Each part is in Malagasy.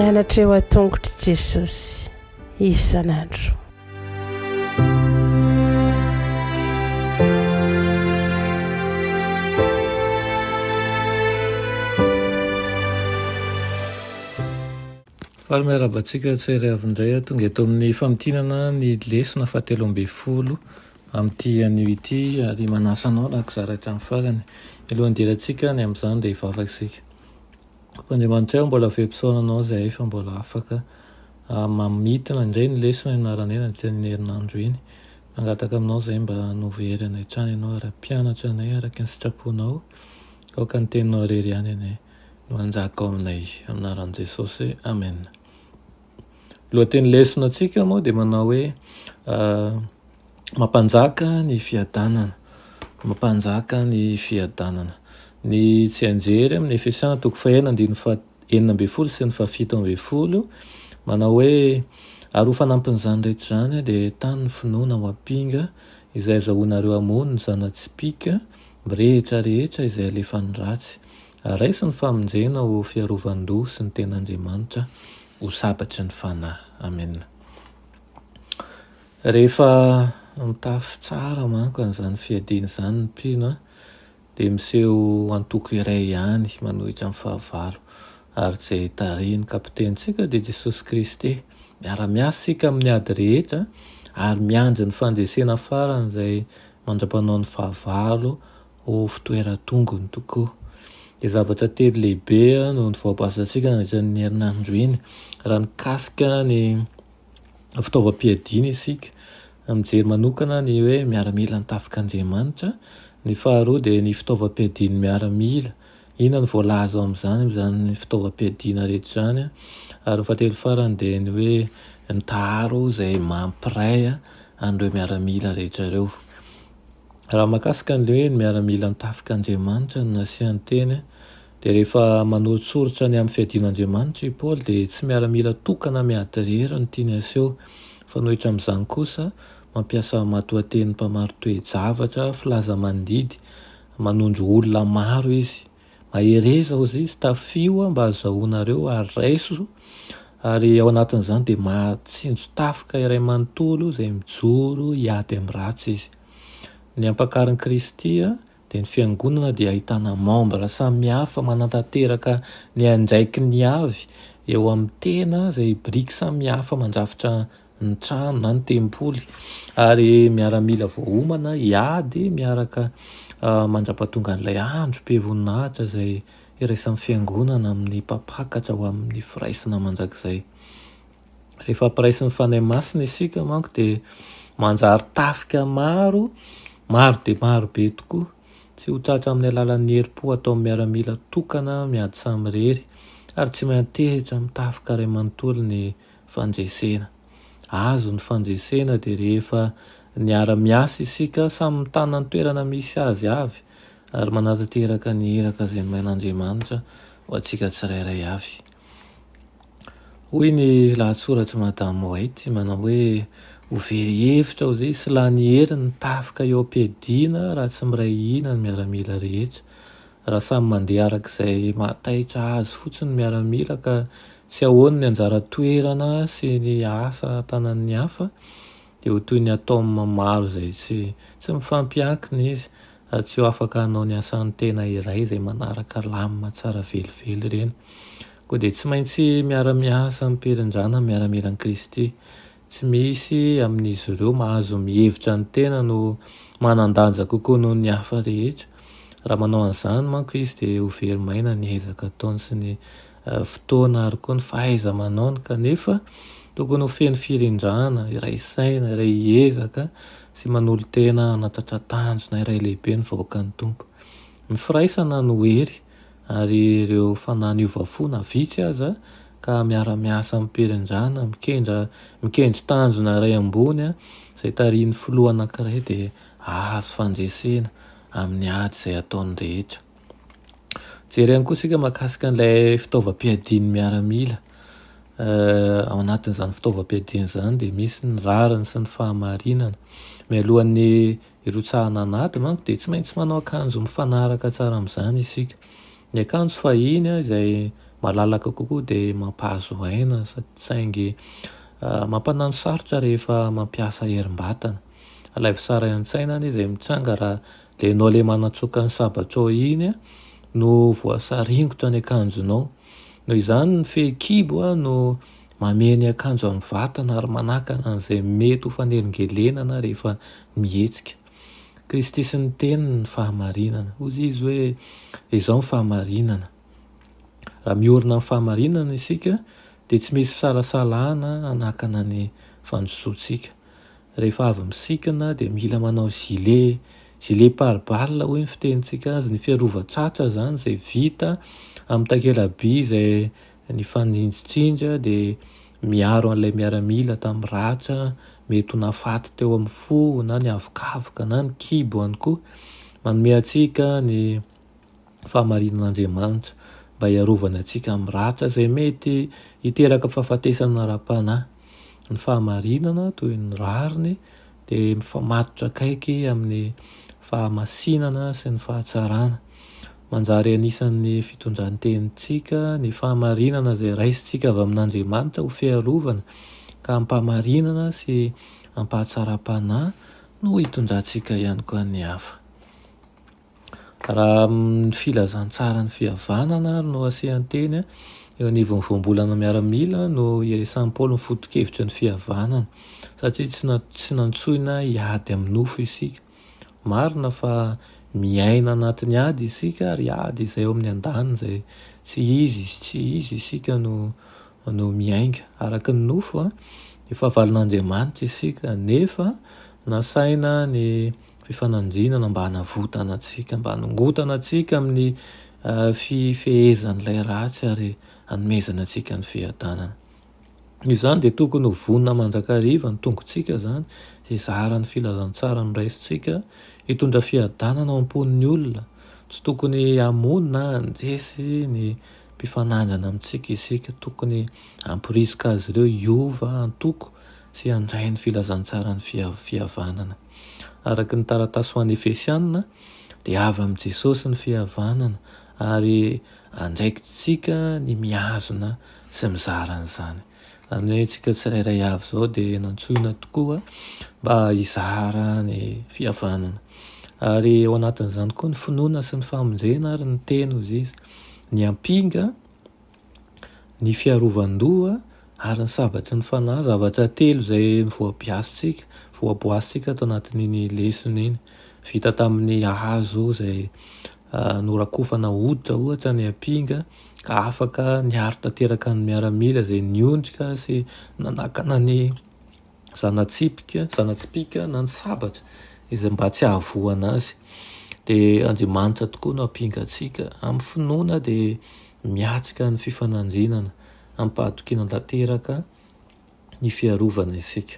mianatra eo a-tongotry Jesosy isan'andro. Faly miarabantsika tsary avindray tonga eto amin'ny famitinana ny lesona fahatelo amby folo amin'ity anio ity ary manasanao nakizaratra amin'ny farany alohan'ny dirantsika ny amin'izany dia hivavaksika. Andriamanitra mbola vempisaonanao izay fa mbola afaka mamitina indray ny lesona ianarana eny ny herinandro iny. Mangataka aminao izay mba novery anay trany ianao ary mpianatra anay araka ny sitraponao aoka ny teninao irery ihany anay no anjaka ao aminay aminaran'i Jesosy. Amen. Lohateny lesonantsika moa dia manao hoe mampanjaka ny fiadanana. Mampanjaka ny fiadanana. Ny tsy anjery amin'ny Efesiana 4:6-7 sy ny 7 manao hoe ary ho fanampin'izany rehetra izany dia tany ny finoana ho ampinga izay azahoanareo hamono ny zana-tsipika rehetra rehetra izay alefan'ny ratsy. Raisy ny famonjena ho fiarovan-doha sy ny ten'Andriamanitra ho sabatry ny fanahy. Amen. Rehefa mitafy tsara manko an'izany fiadiana izany ny mpino dia miseho antoko iray ihany manohitra amin'ny fahavalo ary izay tarihiny kapitentsika dia Jesosy Kristy. Miara-miasa sika amin'ny ady rehetra ary mianja ny fandresena farany izay mandra-panao ny fahavalo ho fitoeran-tongony tokoa. Dia zavatra telo lehibe no voapasantsika nandritra ny herinandro iny raha nikasika ny fitaovam-piadiana isika. Mijery manokana ny hoe miaramila ny tafik'Andriamanitra. Ny faharoa dia ny fitaovam-piadiana miaramila. Inona ny voalaza amin'izany fitaovam-piadiana rehetra izany. Ary fahatelo farany dia ny hoe ny taro izay mampiray an'ireo miaramila rehetra ireo. Raha makasika an'ilay hoe ny miaramila ny tafik'Andriamanitra no nasiany teny dia rehefa manoro-tsoritra ny amin'ny fiadian'Andriamanitra i Paoly dia tsy miaramila tokana miadrery no tiany aseho. Fanohitra amin'izany kosa mampiasa matoan-teny mpamaro toe-javatra filaza mandidy manondro olona maro izy. Mahereza hozy izy tafio mba azahoanareo ary raiso ary ao anatin'izany dia mahatsinjo tafika iray manontolo izay mijoro hiady amin'ny ratsy izy. Ny ampakariny Kristy dia ny fiangonana dia ahitana membre samihafa manantanteraka ny andraiky ny avy eo amin'ny tena izay biriky samihafa mandrafitra ny trano na ny tempoly ary miaramila voahomana hiady miaraka mandra-pahatonga an'ilay andro be voninahitra izay iraisan'ny fiangonana amin'ny mpampakatra ho amin'ny firaisana mandrakizay. Rehefa hampiraisy ny fanahy masina isika manko dia manjary tafika maro dia maro be tokoa. Tsy ho tratra amin'ny alalan'ny herim-po atao amin'ny miaramila tokana miady samy rery ary tsy mantehitra mitafika iray manontolo ny fandresena. Azo ny fandresena dia rehefa niara-miasa isika samy mitana ny toerana misy azy avy ary manantanteraka ny iraka izay nomen'Andriamanitra ho antsika tsirairay avy. Hoy ny lahatsoratra Madamo White manao hoe ho very hevitra ho zay sy lany heriny ny tafika eo am-piadiana raha tsy miray hina ny miaramila rehetra. Raha samy mandeha arak'izay mahataitra azy fotsiny miaramila ka tsy ahoany ny anjara toerana sy ny asa tanan'ny hafa dia ho toy ny atao maro izay tsy mifampiankina izy ary tsy ho afaka hanao ny asan'ny tena iray izay manaraka lamina tsara velively ireny. Koa dia tsy maintsy miara-miasa miperin-drana miaramilan'i Kristy. Tsy misy amin'izy ireo mahazo mihevitra ny tena no manan-danja kokoa noho ny hafa rehetra. Raha manao an'izany manko izy dia ho very maina ny ezaka ataony sy ny fotoana ary koa ny fahaiza-manaony kanefa tokony ho feno firindrana, iray saina, iray ezaka sy manolo tena hanatratra tanjona iray lehibe ny vahoakan'ny Tompo. Ny firaisana no hery ary ireo fanahy niovafona vitsy aza ka miara-miasa miperin-drana mikendry tanjona iray ambony izay tarihin'ny filoha anankiray dia azo fandresena amin'ny ady izay ataony rehetra. Jery ihany koa isika mahakasika an'ilay fitaovam-piadiana miaramila. Ao anatin'izany fitaovam-piadiana izany dia misy ny rariny sy ny fahamarinana. Mialohan'ny hirotsahana anaty manko dia tsy maintsy manao akanjo mifanaraka tsara amin'izany isika. Ny akanjo fahiny izay malalaka kokoa dia mampahazo aina saingy mampanano sarotra rehefa mampiasa herim-batana. Alaivo tsara an-tsaina izay mitsanga raha lenao le manatsoka ny sabatrao iny no voasaringotra ny akanjonao. Noho izany ny fehikibo no mameny akanjo amin'ny vatana ary manakana an'izay mety ho fanelingelenana rehefa mihetsika. Kristy sy ny teniny ny fahamarinana. Hozy izy hoe izao ny fahamarinana. Raha miorina amin'ny fahamarinana isika dia tsy misy fisalasalana hanakana ny fandrosoantsika. Rehefa avy misikana dia mila manao gilet pare-balles hoy ny fitenintsika azy, ny fiarovan-tsatra zany izay vita amin'ny takela-by izay ny fanindritsindra dia miaro an'ilay miaramila tamin'ny ratra, mety ho nafaty teo amin'ny fo na ny avokafoka na ny kibo ihany koa. Manome antsika ny fahamarinan'Andriamanitra mba hiarovana antsika amin'ny ratra izay mety hiteraka fahafatesana ara-panahy. Ny fahamarinana toy ny rariny dia mifamatotra akaiky amin'ny fahamasinana sy ny fahatsarana. Manjary anisan'ny fitondran-tenintsika ny fahamarinana izay raisitsika avy amin'Andriamanitra ho fiarovana ka ampahamarinana sy ampahatsara-panahy no hitondrantsika ihany koa ny hafa. Raha ny filazantsara ny fihavanana no asehanteny eo anivon'ny voambolana miaramila no iresan'i Paoly ny foto-kevitra ny fihavanana satria tsy nantsoina hiady amin'ny nofo isika. Marina fa miaina anatin'ny ady isika ary ady izay eo amin'ny andaniny izay tsy izy isika no miainga araka ny nofo ny fahavalon'Andriamanitra isika nefa nasaina ny fifanandrinana mba hanavotana antsika, mba hanongotana antsika amin'ny fifehezan'ilay ratsy ary hanomezana antsika ny fiadanana. Izany dia tokony ho vonona mandrakariva ny tongontsika zany izay zara ny filazantsara no raisitsika hitondra fiadanana ao am-ponin'ny olona. Tsy tokony hamono na handresy ny mpifanandrana amintsika isika, tokony hamporisika azy ireo hiova antoko sy handray ny filazantsara ny fihavanana. Araka ny taratasy ho an'ny Efesianina dia avy amin'i Jesosy ny fihavanana ary andraikitsika ny mihazona sy mizara an'izany. Izany hoe tsika tsirairay avy izao dia nantsoina tokoa mba hizara ny fihavanana. Ary ao anatin'izany koa ny finoana sy ny famonjena ary ny teny hozy izy. Ny ampinga, ny fiarovan-doha ary ny sabatry ny fanahy, zavatra telo izay voaboasitsika tao anatin'iny lesona iny. Vita tamin'ny hazo izay norakofana hoditra ohatra ny ampinga ka afaka niaro tanteraka ny miaramila izay niondrika sy nanakana ny zanatsipika na ny sabatra izay mba tsy ahavoana azy. Dia Andriamanitra tokoa no ampingantsika amin'ny finoana dia miatrika ny fifanandrinana ampahatokiana tanteraka ny fiarovana isika.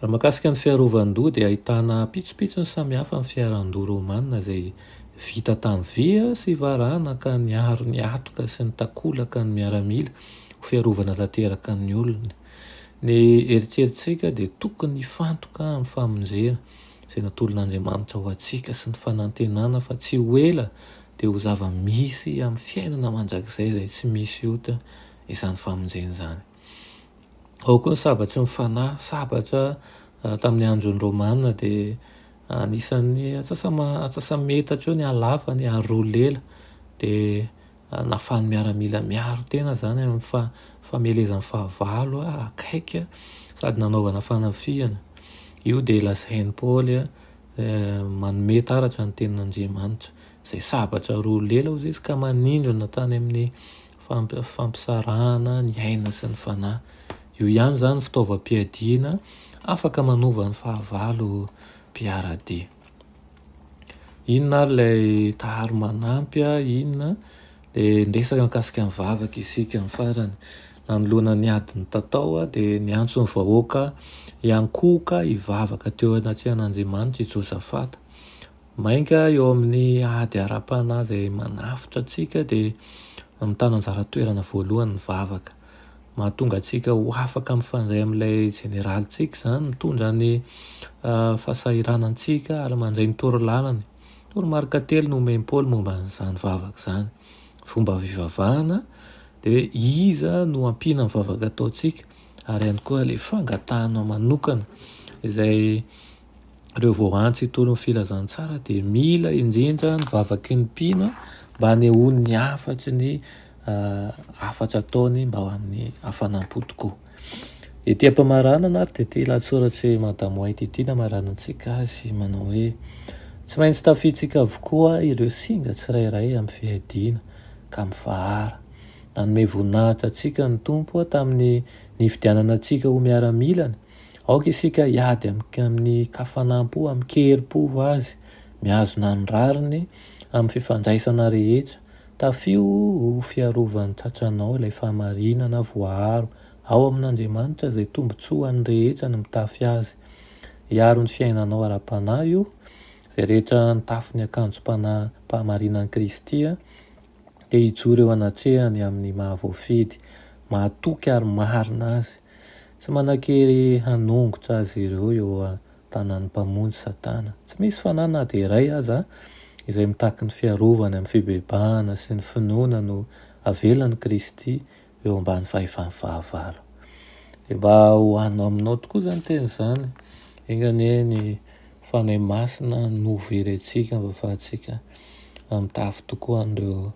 Raha mahakasika ny fiarovan-doha dia ahitana pitsopitsony samihafa amin'ny fiaran-doha romanina izay vita tamin'ny vy sy varahana ka niaro ny atoka sy ny takolaka ny miaramila ho fiarovana tanteraka ny olona. Ny eritreretintsika dia tokony hifantoka amin'ny famonjena izay natolon'Andriamanitra ho antsika sy ny fanantenana fa tsy ho ela dia ho zava-misy amin'ny fiainana mandrakizay izay tsy misy ota izany famonjena izany. Ao koa ny sabatry ny fanahy, sabatra tamin'ny andron'ny Romanina dia anisan'ny atsasa-metatra eo ny halafany ary roa lela dia nahafahan'ny miaramila miaro tena zany amin'ny famelezan'ny fahavalo akaiky sady nanaovana fanafiana. Io dia lazain'i Paoly manome taratra ny tenin'Andriamanitra izay sabatra roa lela hozy izy ka manindrona tany amin'ny fampisarahana ny aina sy ny fanahy. Io ihany zany fitaovam-piadiana afaka manova ny fahavalo mpiara-dia. Inona ary ilay taharo manampy inona dia ndresaka mikasika ny vavaka isika ny farany. Nanoloana ny adiny tatao dia niantso ny vahoaka hiankoka hivavaka teo anaty an'Andriamanitra i Josafata. Mainka eo amin'ny ady ara-panahy izay manafitra antsika dia mitana anjara toerana voalohany ny vavaka. Mahatonga antsika ho afaka mifandray amin'ilay jeneralitsika izany, mitondra ny fahasahiranantsika ary mandray ny torolalany. Toromarika telo no omeny Paoly momba an'izany vavaka izany. fomba fivavahana dia hoe iza no ampiana mivavaka ataontsika ary ihany koa ilay fangatahana manokana izay ireo voantsy itony filazantsara dia mila indrindra ny vavaky ny mpino mba hanehoany ny afatsy ny afatra ataony mba ho amin'ny hafanampo tokoa. Ety am-pamaranana dia ity lahatsoratry Madamo White ity namaranantsika azy manao hoe tsy maintsy tafitsika avokoa ireo singa tsirairay amin'ny fiadiana ka mifahara. Nanome voninahitra antsika ny tompo tamin'ny nifidianana antsika ho miaramilana. Aoka isika hiady amin'ny kafanampo, amin'ny kerim-po azy, mihazona ny rariny amin'ny fifandraisana rehetra. Tafio ho fiarovany tratranao ilay fahamarinana voaharo ao amin'Andriamanitra izay tombotsoany rehetra ny mitafy azy. Hiaro ny fiainanao ara-panahy io, izay rehetra nitafy ny akanjo-pahamarinan'i Kristy dia hijoro eo anatrehany amin'ny mahavoafidy, mahatoky ary marina azy. Tsy manan-kery hanongotra azy ireo eo tanan'ny mpamonjy Satana. Tsy misy fanana dia iray aza izay mitaky ny fiarovany amin'ny fibebahana sy ny finoana no avelan'i Kristy eo ambany fahefany fahavalo. Dia mba ho hanao aminao tokoa izany teny izany, engane ny fanahy masina noverentsika mba ahafahantsika mitafy tokoa an'ireo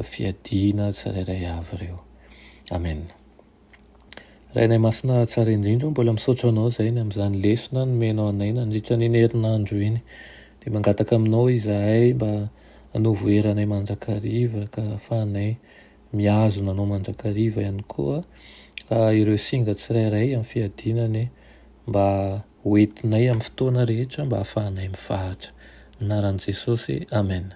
fiadiana tsirairay avy ireo. Amen. Rainay masina tsara indrindra mbola misaotra anao izay ny amin'izany lesona nomenao anay nandritra n'iny herinandro iny. Dia mangataka aminao izahay mba hanovoeranay mandrakariva ka ahafahanay mihazona anao mandrakariva ihany koa ka ireo singa tsirairay amin'ny fiadinany mba hoentinay amin'ny fotoana rehetra mba ahafahanay mifahatra. Anaran'i Jesosy. Amen.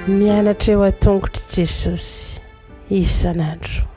Mianatra eo an-tongotry Jesosy isan'andro.